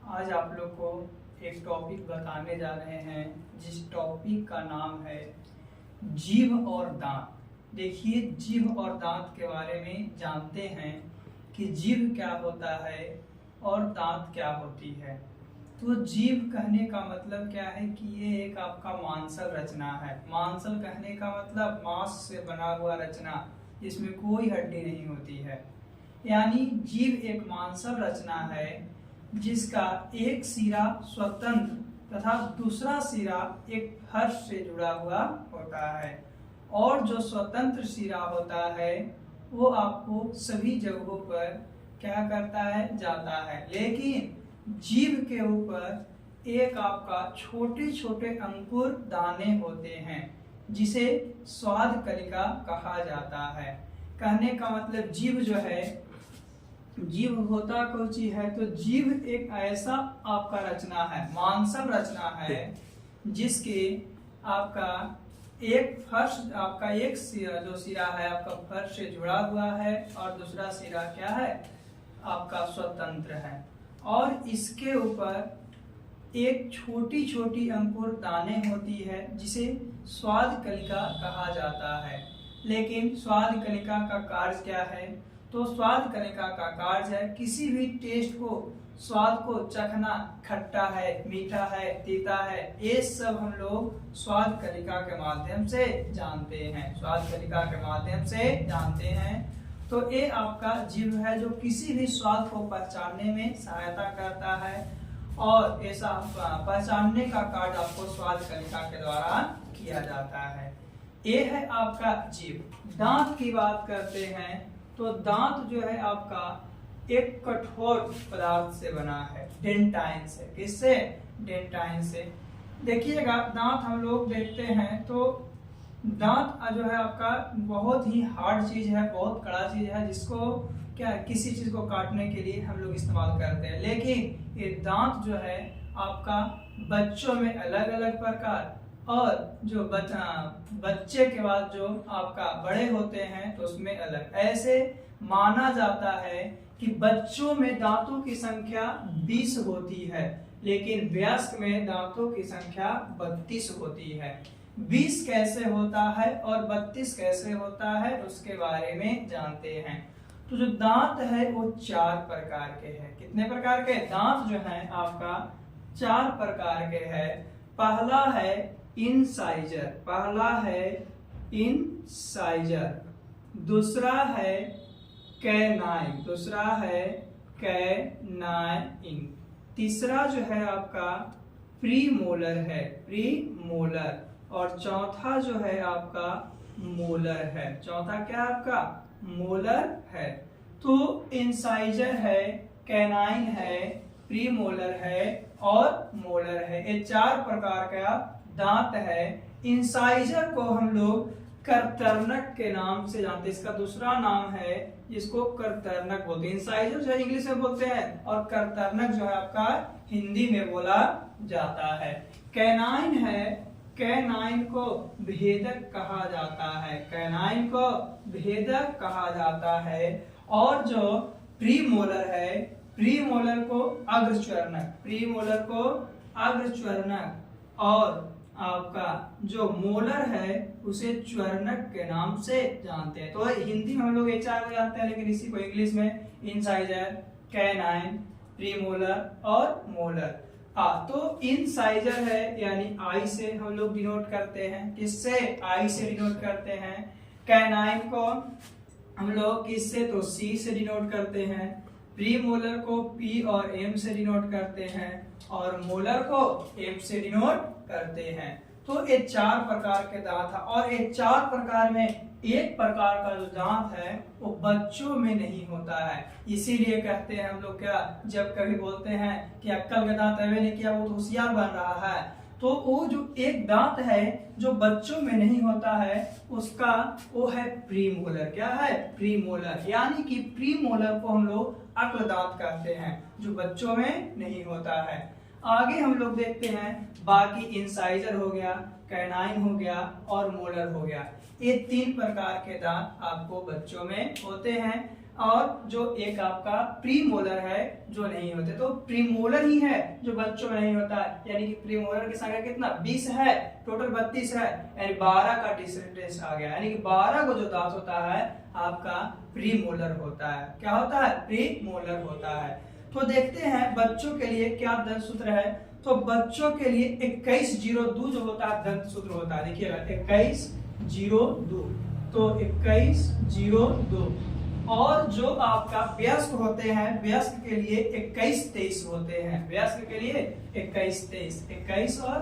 आज आप लोग को एक टॉपिक बताने जा रहे हैं जिस टॉपिक का नाम है जीभ और दांत। देखिए, जीभ और दांत के बारे में जानते हैं कि जीभ क्या होता है और दांत क्या होती है। तो जीभ कहने का मतलब क्या है कि ये एक आपका मांसल रचना है। मांसल कहने का मतलब मांस से बना हुआ रचना जिसमें कोई हड्डी नहीं होती है। यानी जीभ एक मांसल रचना है जिसका एक सिरा स्वतंत्र तथा दूसरा सिरा एक फर्श से जुड़ा हुआ होता है, और जो स्वतंत्र सिरा होता है वो आपको सभी जगहों पर क्या करता है, जाता है। लेकिन जीभ के ऊपर एक आपका छोटे छोटे अंकुर दाने होते हैं जिसे स्वाद कलिका कहा जाता है। कहने का मतलब जीभ जो है, जीभ होता कोई चीज है तो जीभ एक ऐसा आपका रचना है, मांसल रचना है जिसके आपका एक फर्श, आपका एक सिरा जो सिरा है आपका फर्श से जुड़ा हुआ है और दूसरा सिरा क्या है, आपका स्वतंत्र है। और इसके ऊपर एक छोटी छोटी अंकुर दाने होती है जिसे स्वाद कलिका कहा जाता है। लेकिन स्वाद कलिका का कार्य क्या है, तो स्वाद कलिका का कार्य है किसी भी टेस्ट को, स्वाद को चखना, खट्टा है, मीठा है, तीता है, ये सब हम लोग स्वाद कलिका के माध्यम से जानते हैं। स्वाद कलिका के माध्यम से जानते हैं। तो ये आपका जीभ है जो किसी भी स्वाद को पहचानने में सहायता करता है, और ऐसा पहचानने का कार्य आपको स्वाद कलिका के द्वारा किया जाता है। ये है आपका जीभ। दांत की बात करते हैं तो दांत जो है आपका एक कठोर पदार्थ से बना है, डेंटाइन से। किससे? डेंटाइन से। देखिएगा, दांत हम लोग देखते हैं तो दांत जो है आपका बहुत ही हार्ड चीज है, बहुत कड़ा चीज है, जिसको क्या किसी चीज को काटने के लिए हम लोग इस्तेमाल करते हैं। लेकिन ये दांत जो है आपका बच्चों में अलग अलग प्रकार, और जो बच्चे के बाद जो आपका बड़े होते हैं तो उसमें अलग। ऐसे माना जाता है कि बच्चों में दांतों की संख्या 20 होती है, लेकिन वयस्क में दांतों की संख्या 32 होती है। 20 कैसे होता है और 32 कैसे होता है उसके बारे में जानते हैं। तो जो दांत है वो 4 प्रकार के हैं। कितने प्रकार के दांत जो है आपका? 4 प्रकार के हैं। पहला है इंसाइजर, पहला है इंसाइजर, दूसरा है कैनाइन, दूसरा है कैनाइन, तीसरा जो है आपका प्रीमोलर है, प्रीमोलर, और चौथा जो है आपका मोलर है। चौथा क्या आपका? मोलर है। तो इंसाइजर है, कैनाइन है, प्रीमोलर है और मोलर है। ये 4 प्रकार का दांत है। इंसाइजर को हम लोग कर्तनक के नाम से जानते हैं। इसका दूसरा नाम है जिसको कर्तनक बोलते हैं। इंसाइजर जो है इंग्लिश में बोलते हैं और कर्तनक जो है आपका हिंदी में बोला जाता है। कैनाइन है, कैनाइन को भेदक कहा जाता है, कैनाइन को भेदक कहा जाता है। और जो प्रीमोलर है, प्रीमोलर को अग्रच्वरनक, प्रीमोलर को अग्रच्वरनक, और आपका जो मोलर है उसे च्वरनक के नाम से जानते हैं। तो हिंदी में हम लोग ये 4 को जानते हैं, लेकिन इसी को इंग्लिश में इंसाइजर, कैनाइन, प्रीमोलर और मोलर। तो इंसाइजर है यानी आई से हम लोग डिनोट करते हैं। किससे? आई से डिनोट करते हैं। कैनाइन को हम लोग किससे? तो सी से डिनोट करते हैं। प्रीमोलर को पी और एम से डिनोट करते हैं, और मोलर को एम से डिनोट करते हैं। तो ये 4 प्रकार के दांत है, और ये 4 प्रकार में एक प्रकार का जो दांत है वो बच्चों में नहीं होता है। इसीलिए कहते हैं हम लोग, क्या जब कभी बोलते हैं कि अक्कल का दांत अवे नहीं किया वो तो होशियार बन रहा है, तो वो जो एक दांत है जो बच्चों में नहीं होता है उसका वो है प्रीमोलर। क्या है? प्रीमोलर। यानी कि प्रीमोलर को हम लोग अक्ल दांत कहते हैं जो बच्चों में नहीं होता है। आगे हम लोग देखते हैं, बाकी इंसाइजर हो गया, कैनाइन हो गया और मोलर हो गया। ये 3 प्रकार के दांत आपको बच्चों में होते हैं। और जो एक आपका प्रीमोलर है जो नहीं होते। तो प्रीमोलर ही है जो बच्चों में नहीं होता है, यानी कि प्रीमोलर की संख्या कितना 20 है, टोटल 32 है, यानी 12 का डिसटेंस आ गया, यानी कि 12 को जो दांत होता है आपका प्रीमोलर होता है। क्या होता है? प्रीमोलर होता है। तो देखते हैं बच्चों के लिए क्या दंत सूत्र है। तो बच्चों के लिए 2102 जो होता है दंत सूत्र होता है। देखिएगा 2102, तो 2102। और जो आपका वयस्क होते हैं, वयस्क के लिए 2123 होते हैं। वयस्क के लिए 2123, 21 और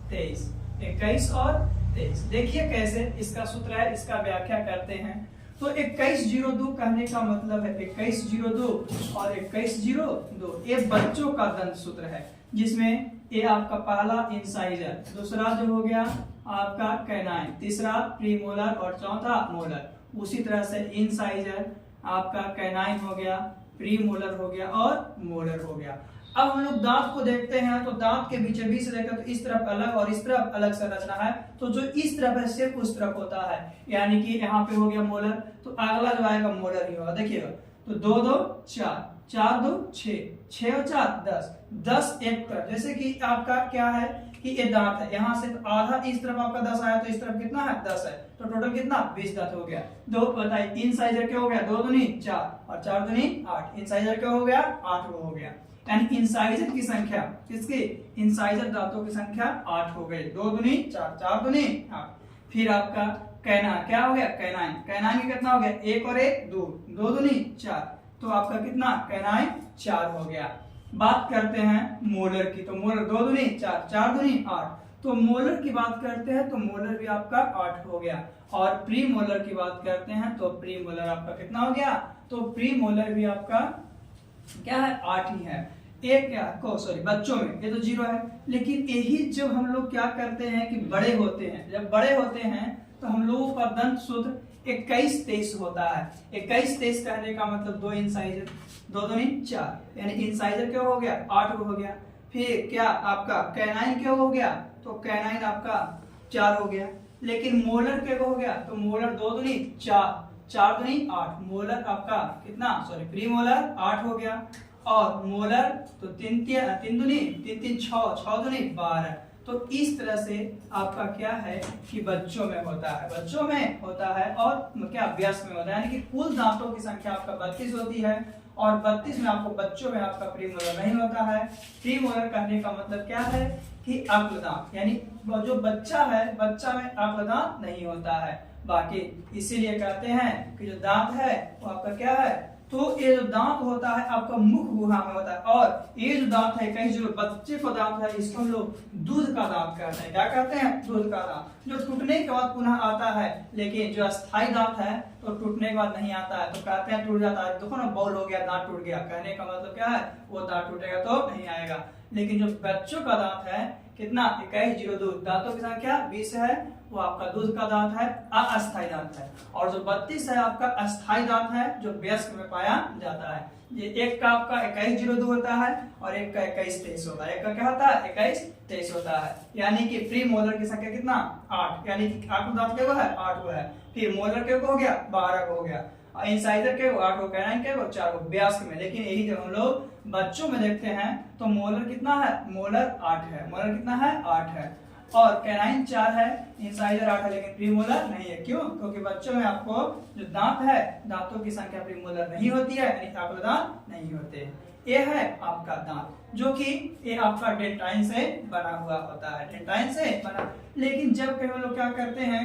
23, 21 और 23। देखिए कैसे इसका सूत्र है, इसका व्याख्या करते हैं। तो 2102 कहने का मतलब है 2102 और 2102 ये बच्चों का दंत सूत्र है, जिसमें ये आपका पहला इंसाइजर, दूसरा जो हो गया आपका कैनाइन, तीसरा प्रीमोलर और चौथा मोलर। उसी तरह से इंसाइजर आपका कैनाइन हो गया, प्रीमोलर हो गया और मोलर हो गया। अब हम लोग दांत को देखते हैं, तो दांत के बीच बीच से देखते हैं तो इस तरफ अलग और इस तरफ अलग संरचना है। तो जो इस तरफ है सिर्फ उस तरफ होता है, यानी कि यहाँ पे हो गया मोलर, तो अगला जो आएगा मोलर ही होगा। देखिएगा तो 2 2 4, 4 2 6, 6 और 4 10, 10 एक तरफ। जैसे कि आपका क्या है कि ये दांत है, यहाँ से आधा इस तरफ आपका 10 आया, तो इस तरफ कितना है 10 है, तो टोटल कितना 20 दांत हो गया। दो बताइए इंसाइजर क्या हो गया, 2 दूनी 4 और 4 दूनी 8, इंसाइजर क्या हो गया 8 हो गया। यानी इंसाइजर की संख्या, किसकी? इंसाइजर दांतों की संख्या 8 हो गई। 2 दूनी 4, 4 दूनी 8। फिर आपका कैना क्या हो गया, कैनाइन, कैनाइन की कितना हो गया 1 और 1 2, 2 दूनी 4, तो आपका कितना कैनाइन 4 हो गया। बात करते हैं मोलर की, तो मोलर 2 दूनी 4, 4 दूनी 8, तो मोलर की बात करते हैं तो मोलर भी आपका 8 हो गया। और प्री मोलर की बात करते हैं तो प्री मोलर आपका कितना हो गया, तो प्री मोलर भी आपका क्या है 8 ही है। एक क्या को सॉरी बच्चों में ये तो 0 है, लेकिन यही जब हम लोग क्या करते हैं कि बड़े होते हैं, जब बड़े होते हैं तो हम लोगों का दंत सूत्र 2123 होता है। 2123 कहने का मतलब 2 इंसाइजर, 2 दूनी 4, यानी इंसाइजर क्या हो गया 8 हो गया। फिर क्या आपका कैनाइन क्या हो गया, तो कैनाइन आपका 4 हो गया। लेकिन मोलर क्या हो गया, तो मोलर 2 दूनी 4, 4 दूनी 8, मोलर आपका कितना सॉरी प्री मोलर 8 हो गया। और मोलर तो 3 दूनी 3 6, 6 दूनी 12। तो इस तरह से आपका क्या है कि बच्चों में होता है, बच्चों में होता है और क्या वयस्क में होता है, यानी कि कुल दांतों की संख्या आपका 32 होती है और 32 में आपको बच्चों में आपका प्रीमोलर नहीं होता है। प्रीमोलर कहने का मतलब क्या है कि अक्ल दांत, यानी जो बच्चा है बच्चा में अक्ल दांत नहीं होता है। बाकी इसीलिए कहते हैं कि जो दांत है वो आपका क्या है, तो ये जो दांत होता है आपका मुख गुहा में होता है। और ये जो दांत है कहीं जो बच्चे को दांत है इसको हम लोग दूध का दांत कहते हैं। क्या कहते हैं, दूध का दांत, जो टूटने के बाद पुनः आता है। लेकिन जो अस्थाई दांत है तो टूटने के बाद नहीं आता है, तो कहते हैं टूट जाता है। देखो ना बॉल हो गया, दांत टूट गया, कहने का मतलब क्या है वो दांत टूटेगा तो नहीं आएगा। लेकिन जो बच्चों का दांत है कितना 2102, दांतों की संख्या 20 है, वो आपका दूध का दांत है, अस्थाई दांत है। और जो 32 है आपका अस्थाई दांत है जो वयस्क में पाया जाता है। ये एक का आपका 2102 होता है और एक का 2123 होता है। एक का क्या होता है 2123 होता है। यानी कि प्री मोलर की संख्या कितना 8, यानी कि आपका दांत क्या है 8 है। फिर मोलर के हो गया 12 हो गया, इंसाइजर के 8 हो, कैनाइन के 4 हो वयस्क में। लेकिन यही जब हम लोग बच्चों में देखते हैं तो मोलर कितना है, मोलर 8 है, मोलर कितना है 8 है। और कैनाइन 4 है, इंसाइजर 8 है, लेकिन प्रीमोलर नहीं है। क्यों? क्योंकि बच्चों में आपको जो दांत है दांतों की संख्या प्रीमोलर नहीं होती है, यानी आपको दांत नहीं होते। ये है आपका दांत जो कि ये आपका डेंटाइन से बना हुआ होता है, डेंटाइन से बना। लेकिन जब कई लोग क्या करते हैं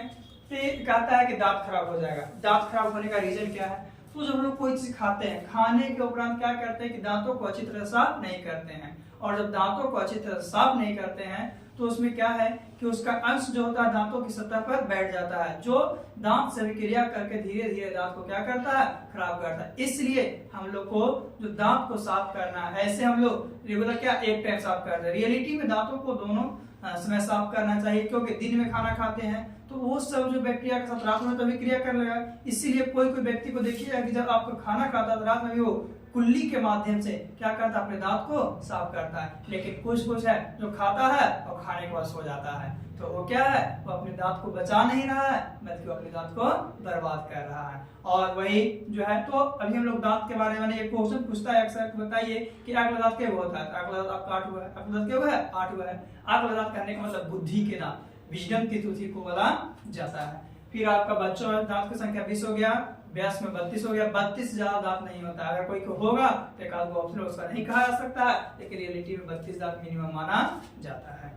तो कहता है कि दांत खराब हो जाएगा। दांत खराब होने का रीजन क्या है, तो जब हम लोग कोई चीज खाते हैं खाने के उपरांत क्या करते हैं कि दांतों को अच्छी तरह साफ नहीं करते हैं। और जब दांतों को अच्छी तरह साफ नहीं करते हैं तो उसमें क्या है कि उसका अंश जो होता है दांतों की सतह पर बैठ जाता है, जो दांत से विक्रिया करके धीरे धीरे दांत को क्या करता है खराब करता है। इसलिए हम लोग को जो दांत को साफ करना है, ऐसे हम लोग रेगुलर क्या एक टाइम साफ करते हैं। रियलिटी में दांतों को दोनों समय साफ करना चाहिए, क्योंकि दिन में खाना खाते हैं तो वो सब जो बैक्टीरिया के साथ रात में तो विक्रिया कर लेगा। इसीलिए कोई कोई व्यक्ति को देखिएगा कि जब आपको खाना खाता है तो रात में भी वो कुल्ली के माध्यम से क्या करता है, अपने दांत को साफ करता है। लेकिन कुछ है जो खाता है और खाने के बाद सो जाता है, तो वो क्या है, वो अपने दांत को बचा नहीं रहा है बल्कि वो अपने दांत को बर्बाद कर रहा है। और वही जो है, तो अभी हम लोग दांत के बारे में एक क्वेश्चन पूछता है अक्सर, बताइए कि अगला दांत क्या होता है। अगला दांत आपका 8 हुआ है, अगला दांत क्या हुआ है, 8 हुआ है। अगला दांत करने का मतलब बुद्धि के दांत, विजडम की टूथ को बोला जाता है। फिर आपका बच्चों में दांत की संख्या 20 हो गया, व्यास में 32 हो गया। 32 से ज्यादा दांत नहीं होता है। अगर कोई को होगा तो एक आध ऑप्शन उसका नहीं कहा जा सकता है, लेकिन रियलिटी में 32 दांत मिनिमम माना जाता है।